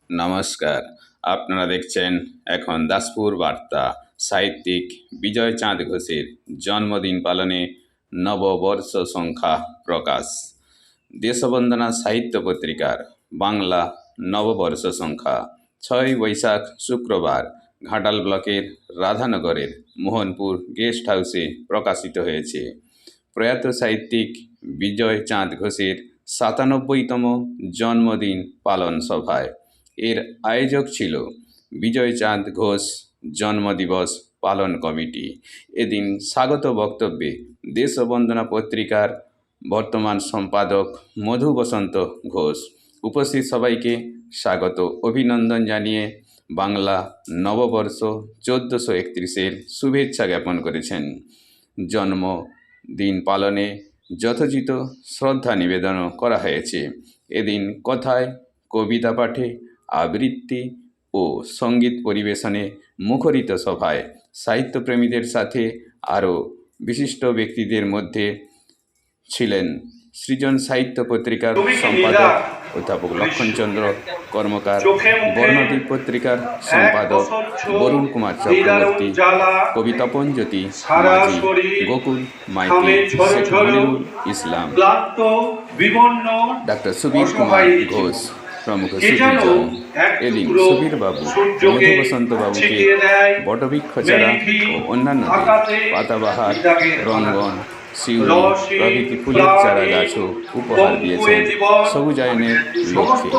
নমস্কার, আপনারা দেখছেন এখন দাসপুর বার্তা। সাহিত্যিক বিজয় চাঁদ ঘোষের জন্মদিন পালনে নববর্ষ সংখ্যা প্রকাশ। দেশবন্দনা সাহিত্য পত্রিকার বাংলা নববর্ষ সংখ্যা 6 বৈশাখ শুক্রবার ঘাটাল ব্লকের রাধানগরের মোহনপুর গেস্ট হাউসে প্রকাশিত হয়েছে। প্রয়াত সাহিত্যিক বিজয় চাঁদ ঘোষের 97তম জন্মদিন পালন সভায় এর আয়োজক ছিল বিজয় চাঁদ ঘোষ জন্মদিবস পালন কমিটি। এদিন স্বাগত বক্তব্যে দেশবন্দনা পত্রিকার বর্তমান সম্পাদক মধু বসন্ত ঘোষ উপস্থিত সবাইকে স্বাগত অভিনন্দন জানিয়ে বাংলা নববর্ষ 1431-এর শুভেচ্ছা জ্ঞাপন করেছেন। জন্মদিন পালনে যথোচিত শ্রদ্ধা নিবেদনও করা হয়েছে। এদিন কথায়, কবিতা পাঠে, আবৃত্তি ও সঙ্গীত পরিবেশনে মুখরিত সভায় সাহিত্যপ্রেমীদের সাথে আরও বিশিষ্ট ব্যক্তিদের মধ্যে ছিলেন সৃজন সাহিত্য পত্রিকার সম্পাদক অধ্যাপক লক্ষণচন্দ্র কর্মকার, বর্ণদ্বীপ পত্রিকার সম্পাদক বরুণ কুমার চক্রবর্তী, কবি তপনজ্যোতি মাঝি, গোকুল মাইতি, শেখ মনিরুল ইসলাম, ডাক্তার সুবীর কুমার ঘোষ প্রমুখ সুবীরজন। এদিন সুবীর বাবু মধু বসন্ত বাবুকে বটবৃক্ষ চারা ও অন্যান্য পাতাবাহার, রঙ্গন, শিউলি প্রভৃতি ফুলের চারা গাছও উপহার দিয়েছেন সবুজায়নের লক্ষ্যে।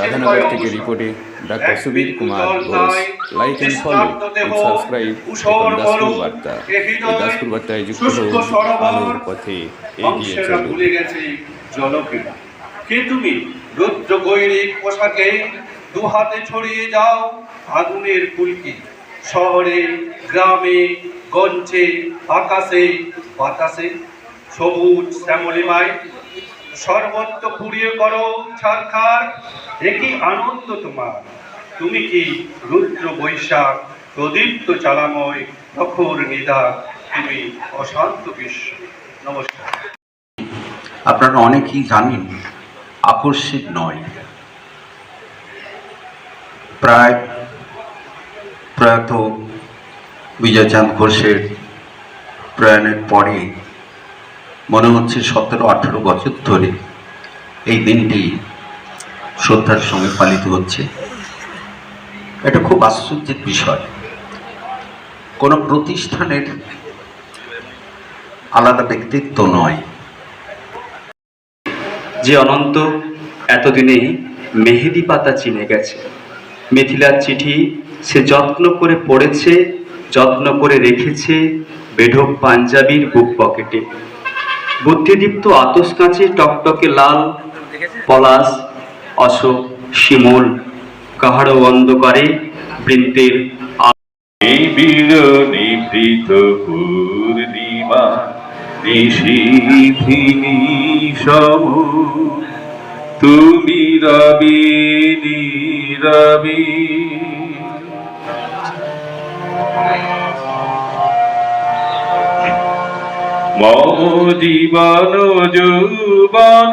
রাধানগর থেকে রিপোর্টে doctor Subir Kumar Ghosh. Like and follow ও সাবস্ক্রাইব এখন দাসপুর বার্তা। এই দাসপুর বার্তায় যুক্ত হন, আলোর পথে এগিয়ে চলুন। কে তুমি রুদ্র গৈরিক পোশাকে দুহাতে ছড়িয়ে যাও আগুনের ফুলকি, শহরে গ্রামে গঞ্জে আকাশে বাতাসে সবুজ শ্যামলিমায় সর্বত্র পুড়িয়ে করো ছারখার। একই আনন্দ তোমার, তুমি কি রুদ্র বৈশাখ প্রদীপ্ত চালাময় প্রখর নিদা, তুমি অশান্ত বিশ্ব। নমস্কার। আপনারা অনেকেই জানেন আকস্মিক নয়, প্রয়াত বিজয়চাঁদ ঘোষের প্রয়াণের পরে মনে হচ্ছে 17-18 বছর ধরে এই দিনটি শ্রদ্ধার সঙ্গে পালিত হচ্ছে। এটা খুব আশ্চর্যের বিষয়। কোনো প্রতিষ্ঠানের আলাদা ব্যক্তিত্ব নয়, যে অনন্ত এতদিনে মেহেদি পাতা চিনে গেছে। মিথিলার চিঠি সে যত্ন করে পড়েছে, যত্ন করে রেখেছে বেঢপ পাঞ্জাবির বুক পকেটে। বুদ্ধিদীপ্ত আতস কাঁচে টকটকে লাল পলাশ, অশোক, শিমুল, কাহারো অন্ধকারে বৃন্তের নিভৃত পূর্ণিমা নিশীথিনী সম, তুমি রবি নীরবি। মম জীবন যৌবন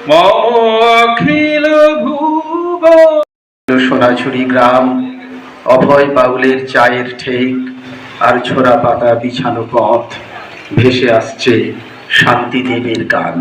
মম অখিল ভুবন। সোনাঝুরি গ্রাম, অভয় বাউলের চায়ের ঠেক আর ছোড়া পাতা বিছানো পথ, ভেসে আসছে শান্তিদেবের গান।